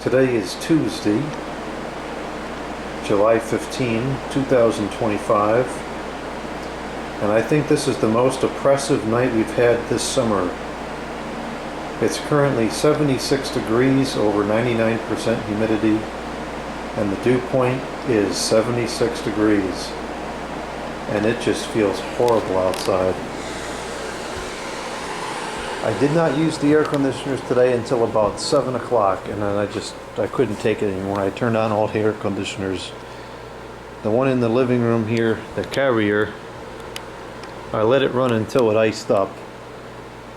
Today is Tuesday, July 15, 2025, and I think this is the most oppressive night we've had this summer. It's currently 76 degrees over 99% humidity, and the dew point is 76 degrees, and it just feels horrible outside. I did not use the air conditioners today until about 7 o'clock, and then I couldn't take it anymore. I turned on all the air conditioners. The one in the living room here, the carrier, I let it run until it iced up,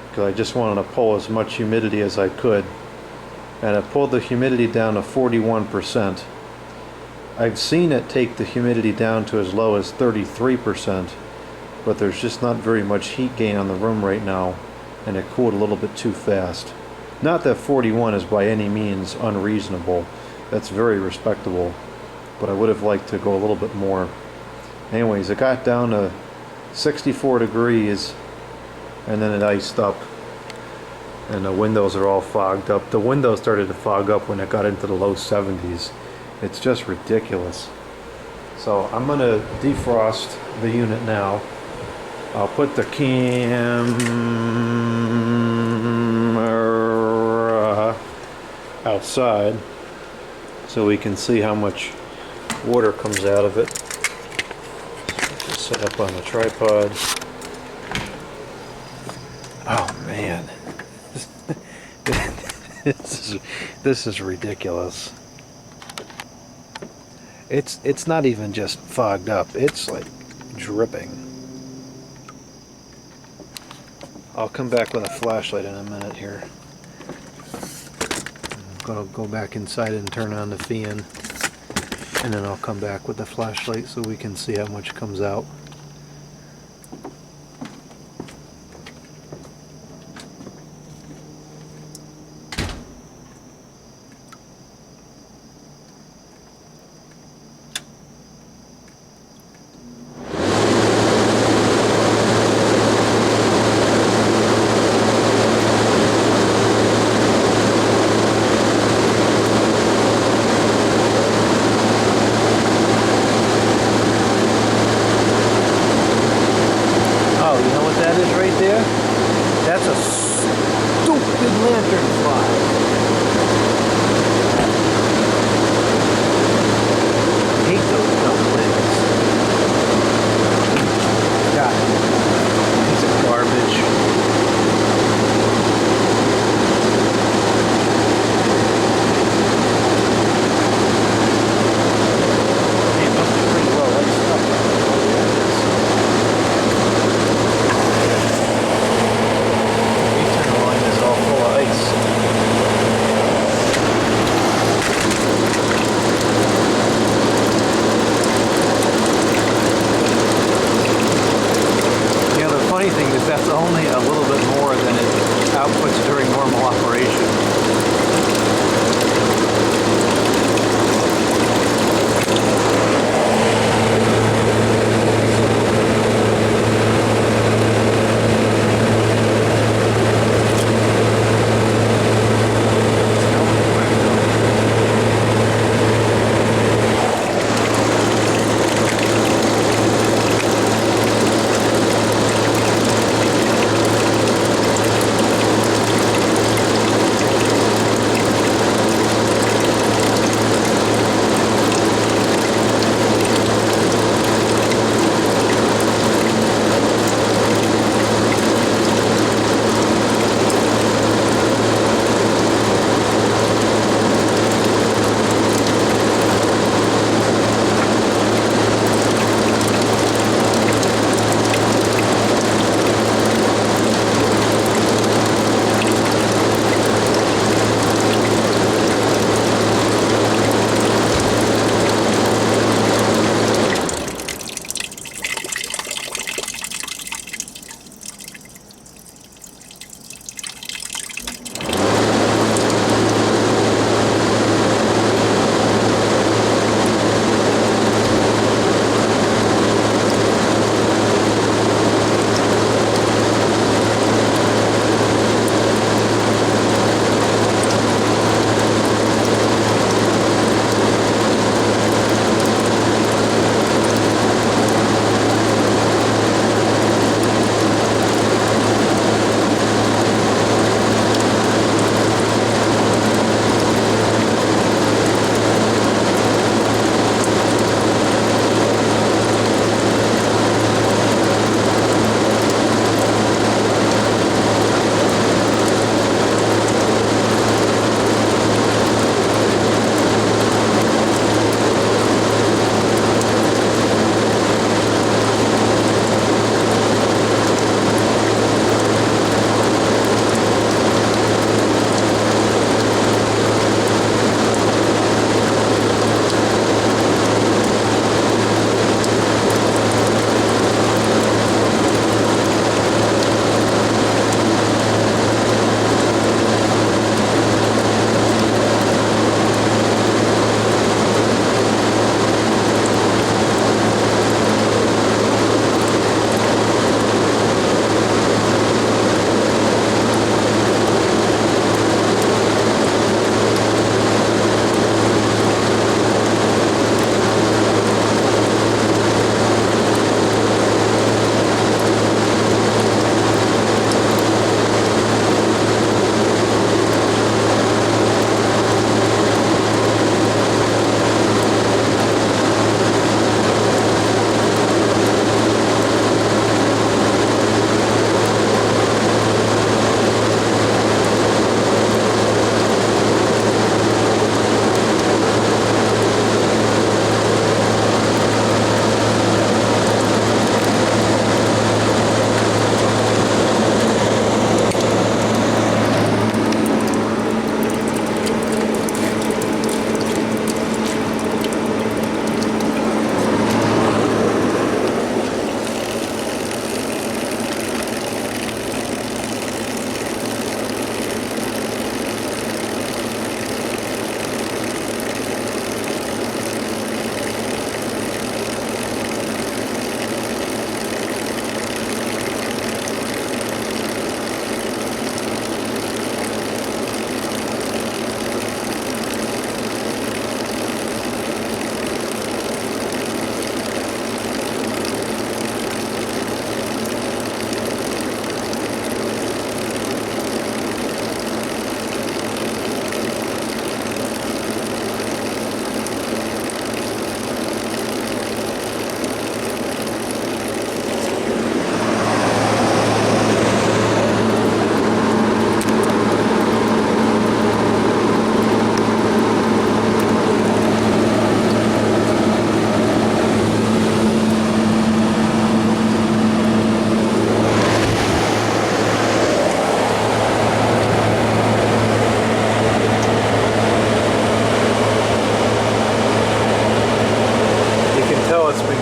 because I just wanted to pull as much humidity as I could. And I pulled the humidity down to 41%. I've seen it take the humidity down to as low as 33%, but there's just not very much heat gain on the room right now, and it cooled a little bit too fast. Not that 41 is by any means unreasonable. That's very respectable, but I would have liked to go a little bit more. Anyways, it got down to 64 degrees, and then it iced up, and the windows are all fogged up. The windows started to fog up when it got into the low 70s. It's just ridiculous. So I'm going to defrost the unit now. I'll put the camera outside so we can see how much water comes out of it. Just set up on the tripod. Oh man, this is ridiculous. It's not even just fogged up, it's like dripping. I'll come back with a flashlight in a minute here. I'm gonna go back inside and turn on the fan, and then I'll come back with the flashlight so we can see how much comes out.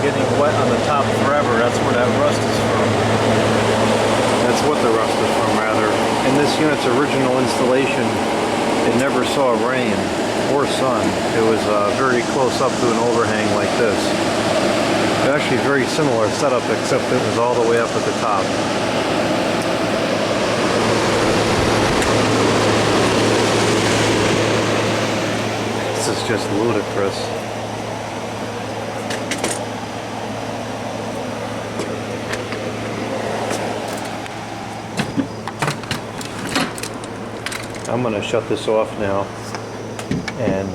getting wet on the top forever. That's where that rust is from. That's what the rust is from, rather. In this unit's original installation, it never saw rain or sun. It was very close up to an overhang like this. It's actually very similar setup, except it was all the way up at the top. This is just ludicrous. I'm going to shut this off now and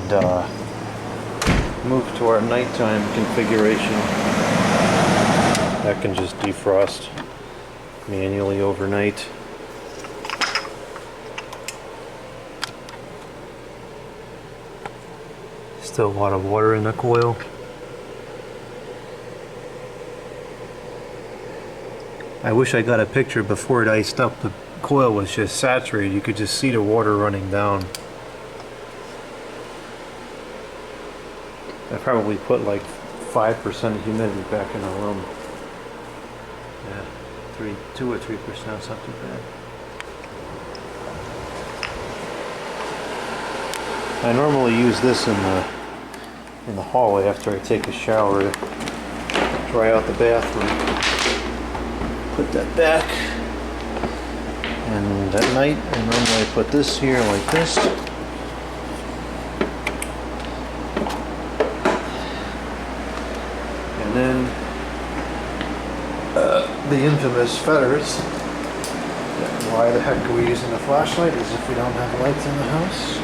move to our nighttime configuration. That can just defrost manually overnight. Still a lot of water in the coil. I wish I got a picture before it iced up. The coil was just saturated. You could just see the water running down. I probably put like 5% humidity back in the room. Yeah, 2 or 3%, something bad. I normally use this in the hallway after I take a shower to dry out the bathroom. Put that back. And at night, I normally put this here like this. And then the infamous feathers. Why the heck are we using a flashlight? As if we don't have lights in the house.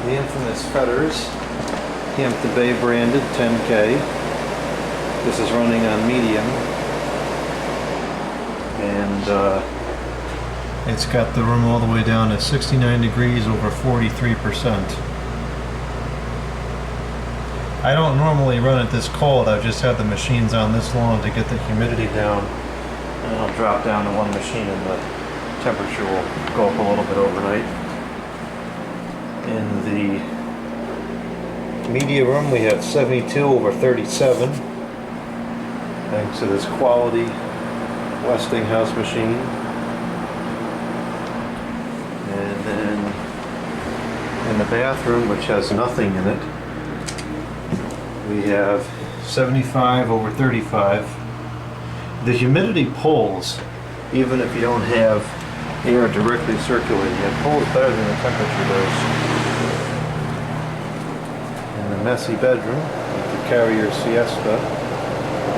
The infamous feathers. Hampton Bay branded 10K. This is running on medium. And it's got the room all the way down to 69 degrees over 43%. I don't normally run it this cold. I've just had the machines on this long to get the humidity down. And I'll drop down to one machine and the temperature will go up a little bit overnight. In the media room we have 72 over 37. Thanks to this quality Westinghouse machine. And then in the bathroom, which has nothing in it, we have 75 over 35. The humidity pulls even if you don't have air directly circulating. It pulls better than the temperature does. In the messy bedroom with the carrier siesta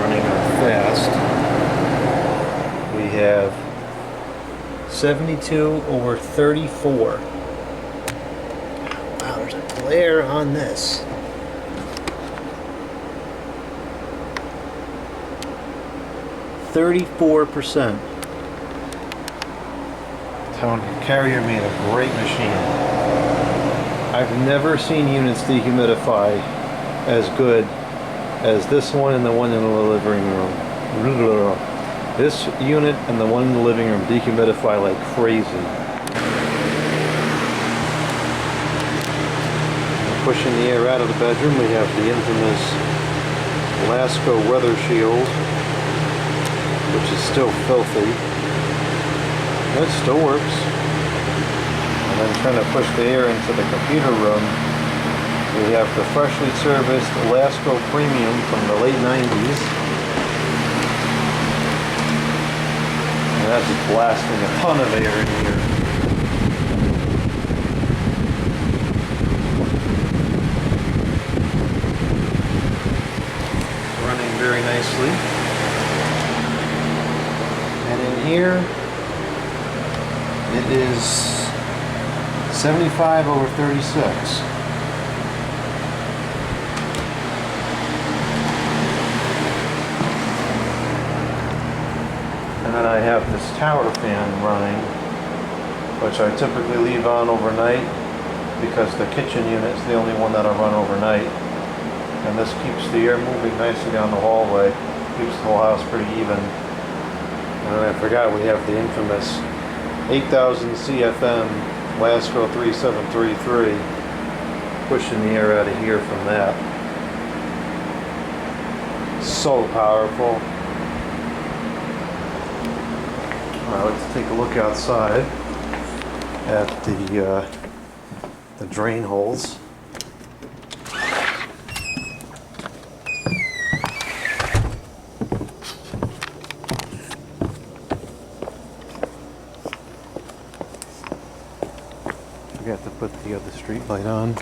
running on fast, we have 72 over 34. Wow, there's a glare on this. %. Telling you, Carrier made a great machine. I've never seen units dehumidify as good as this one and the one in the living room. This unit and the one in the living room dehumidify like crazy. Pushing the air out of the bedroom, we have the infamous Lasco weather shield, which is still filthy. It still works. And then trying to push the air into the computer room, we have the freshly serviced Lasco Premium from the late 90s. And that's blasting a ton of air in here. Running very nicely. And in here, it is 75 over 36. And then I have this tower fan running, which I typically leave on overnight because the kitchen unit is the only one that I run overnight. And this keeps the air moving nicely down the hallway, keeps the whole house pretty even. And then I forgot we have the infamous 8000 CFM Lasco 3733, pushing the air out of here from that. So powerful. Alright, let's take a look outside at the drain holes. Forgot to put the other street light on.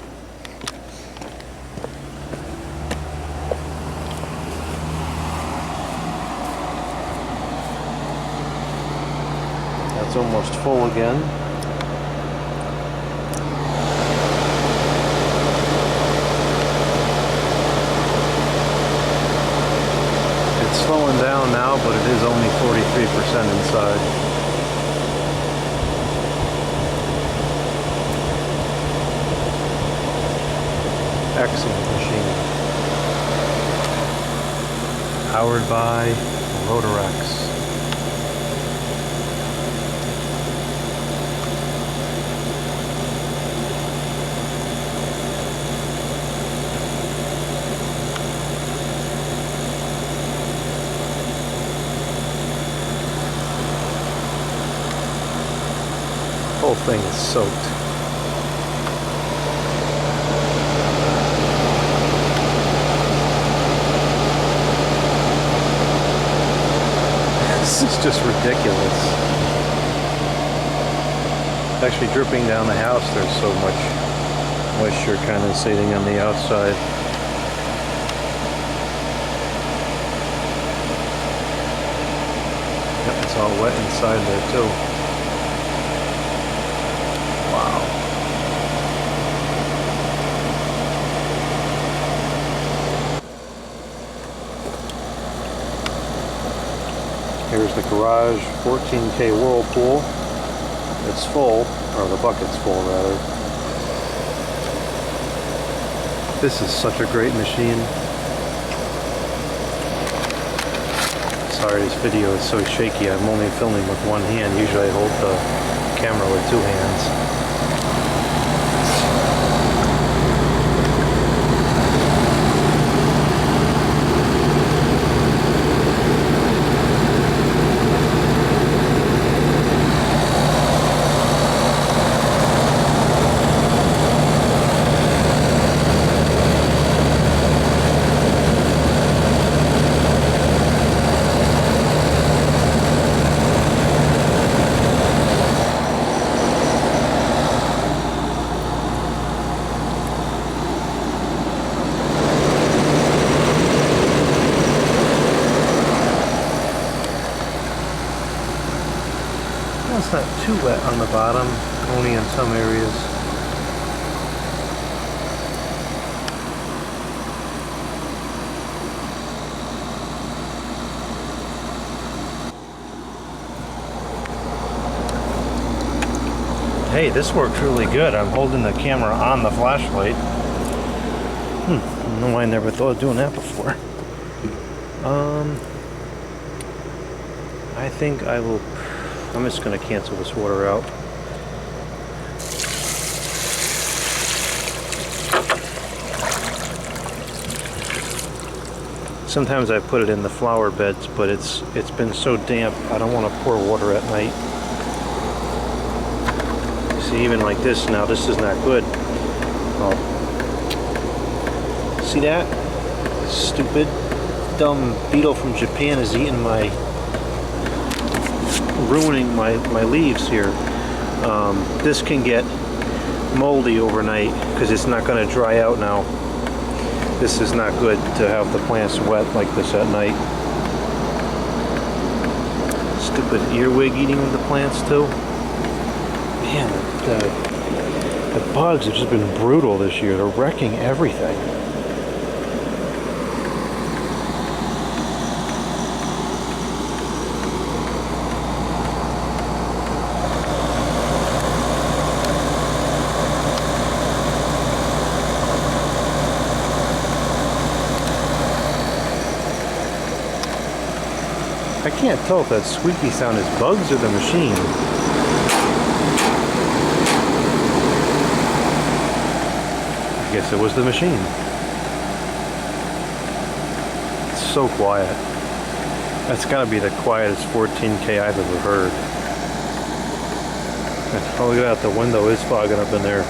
That's almost full again. It's slowing down now, but it is only 43% inside. Excellent machine. Powered by Rotorex. The whole thing is soaked. This is just ridiculous. It's actually dripping down the house. There's so much moisture kind of sitting on the outside. Yep, it's all wet inside there too. Wow. Here's the garage 14K Whirlpool. It's full, or the bucket's full rather. This is such a great machine. Sorry, this video is so shaky. I'm only filming with one hand. Usually I hold the camera with two hands. It's not too wet on the bottom, only in some areas. Hey, this worked really good. I'm holding the camera on the flashlight. I don't know why I never thought of doing that before. I think I will. I'm just going to cancel this water out. Sometimes I put it in the flower beds, but it's been so damp I don't want to pour water at night. See, even like this now, this is not good. Oh. See that? Stupid, dumb beetle from Japan is eating ruining my leaves here. This can get moldy overnight because it's not going to dry out now. This is not good to have the plants wet like this at night. Stupid earwig eating of the plants too. Man, the bugs have just been brutal this year. They're wrecking everything. I can't tell if that squeaky sound is bugs or the machine. I guess it was the machine. It's so quiet. That's gotta be the quietest 14K I've ever heard. And, oh, look at that, the window is fogging up in there.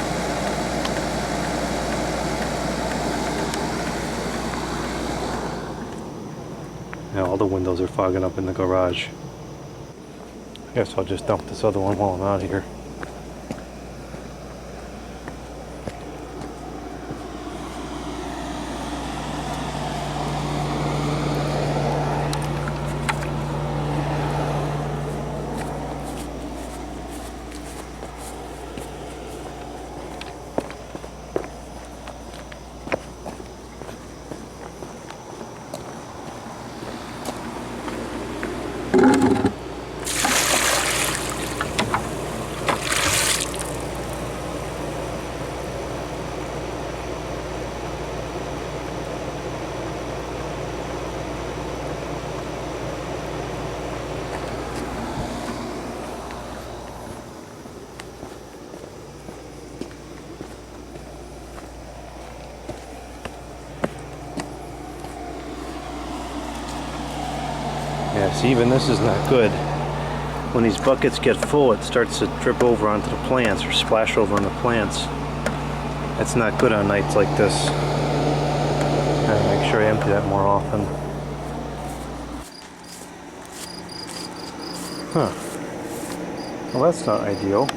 Yeah, all the windows are fogging up in the garage. I guess I'll just dump this other one while I'm out of here. Yeah, see, even this is not good. When these buckets get full, it starts to drip over onto the plants or splash over on the plants. It's not good on nights like this. Gotta make sure I empty that more often. Huh. Well, that's not ideal.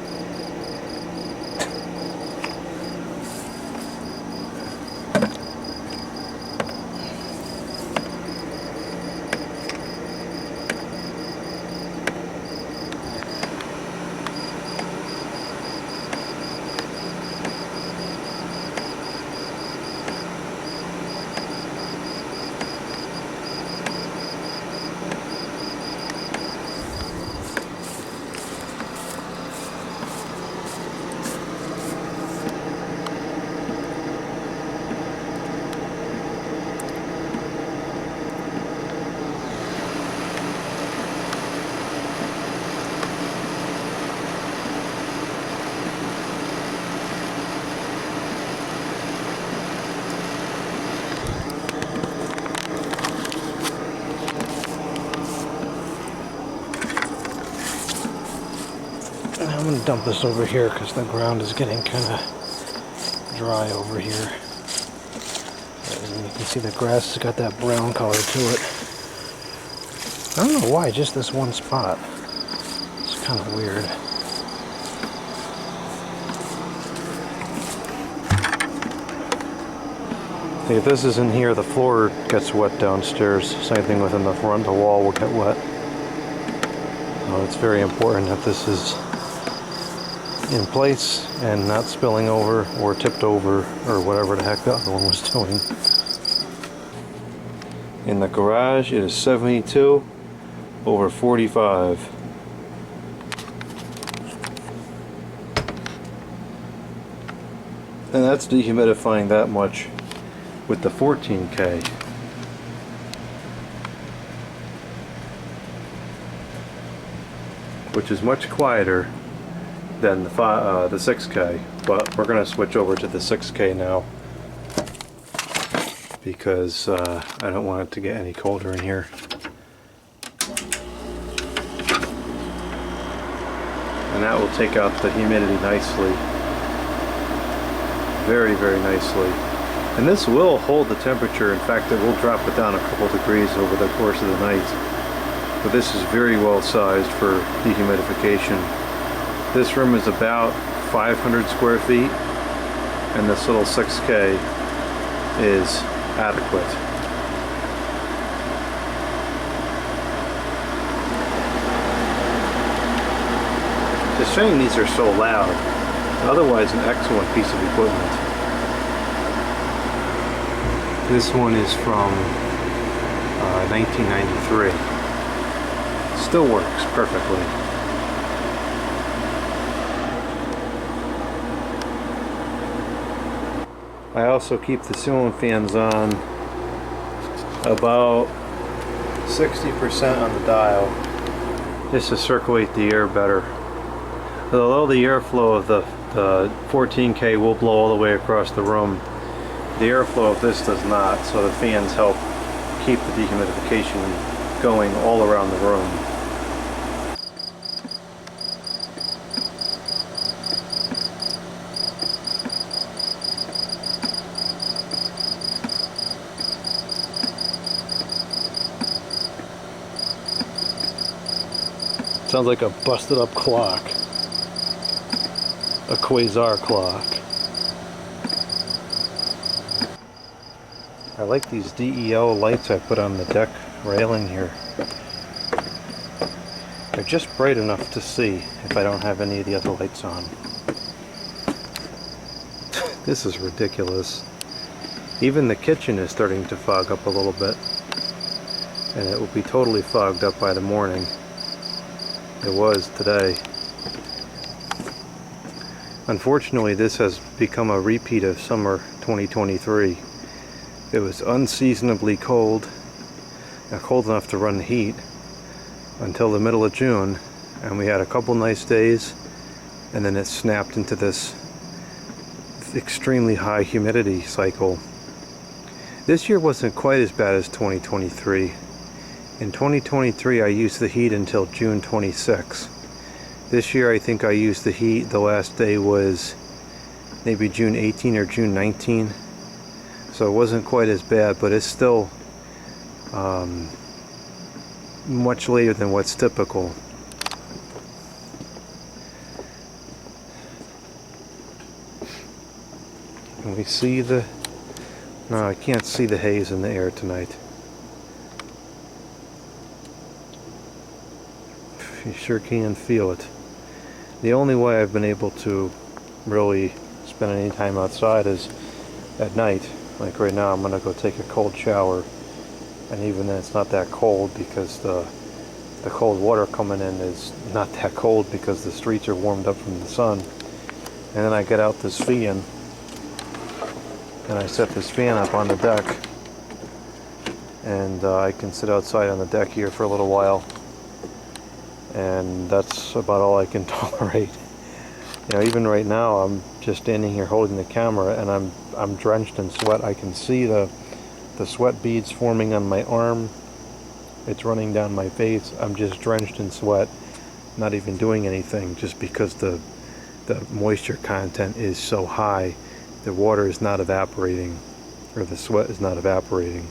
I'm going to dump this over here because the ground is getting kind of dry over here. And you can see the grass has got that brown color to it. I don't know why, just this one spot. It's kind of weird. See, if this isn't here, the floor gets wet downstairs. Same thing within the front, the wall will get wet. So it's very important that this is in place and not spilling over or tipped over or whatever the heck the other one was doing. In the garage it is 72 over 45. And that's dehumidifying that much with the 14K. Which is much quieter than the 6K, but we're going to switch over to the 6K now because I don't want it to get any colder in here. And that will take out the humidity nicely. Very, very nicely. And this will hold the temperature. In fact, it will drop it down a couple degrees over the course of the night. But this is very well sized for dehumidification. This room is about 500 square feet, and this little 6K is adequate. It's a shame these are so loud. Otherwise, an excellent piece of equipment. This one is from 1993. Still works perfectly. I also keep the ceiling fans on about 60% on the dial just to circulate the air better. Although the airflow of the 14K will blow all the way across the room, the airflow of this does not, so the fans help keep the dehumidification going all around the room. Sounds like a busted up clock. A quasar clock. I like these DEL lights I put on the deck railing here. They're just bright enough to see if I don't have any of the other lights on. This is ridiculous. Even the kitchen is starting to fog up a little bit. And it will be totally fogged up by the morning. It was today. Unfortunately, this has become a repeat of summer 2023. It was unseasonably cold, cold enough to run the heat, until the middle of June, and we had a couple nice days, and then it snapped into this extremely high humidity cycle. This year wasn't quite as bad as 2023. In 2023, I used the heat until June 26. This year, I think I used the heat, the last day was maybe June 18 or June 19. So it wasn't quite as bad, but it's still much later than what's typical. Can we see the... No, I can't see the haze in the air tonight. You sure can feel it. The only way I've been able to really spend any time outside is at night. Like right now, I'm gonna go take a cold shower, and even then it's not that cold because the cold water coming in is not that cold because the streets are warmed up from the sun. And then I get out this fan, and I set this fan up on the deck, and I can sit outside on the deck here for a little while. And that's about all I can tolerate. You know, even right now, I'm just standing here holding the camera, and I'm drenched in sweat. I can see the sweat beads forming on my arm. It's running down my face. I'm just drenched in sweat, not even doing anything, just because the moisture content is so high. The water is not evaporating, or the sweat is not evaporating.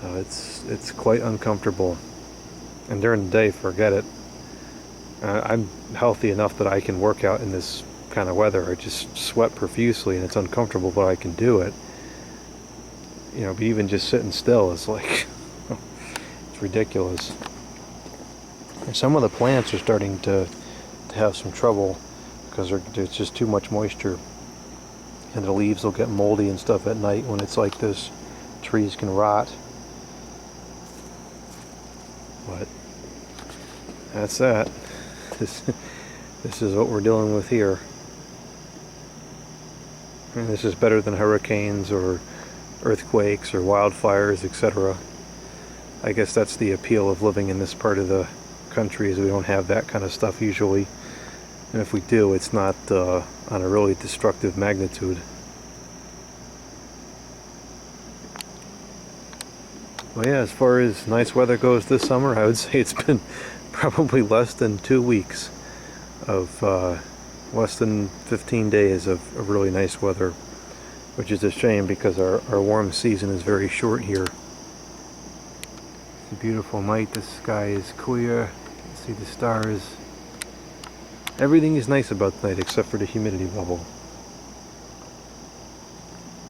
It's quite uncomfortable. And during the day, forget it. I'm healthy enough that I can work out in this kind of weather. I just sweat profusely and it's uncomfortable, but I can do it. You know, but even just sitting still is like, it's ridiculous. And some of the plants are starting to have some trouble because there's just too much moisture. And the leaves will get moldy and stuff at night when it's like this. Trees can rot. But that's that. This is what we're dealing with here. And this is better than hurricanes or earthquakes or wildfires, etc. I guess that's the appeal of living in this part of the country, is we don't have that kind of stuff usually. And if we do, it's not on a really destructive magnitude. Well, yeah, as far as nice weather goes this summer, I would say it's been probably less than 2 weeks of less than 15 days of really nice weather, which is a shame because our warm season is very short here. It's a beautiful night. The sky is clear. You can see the stars. Everything is nice about the night except for the humidity level.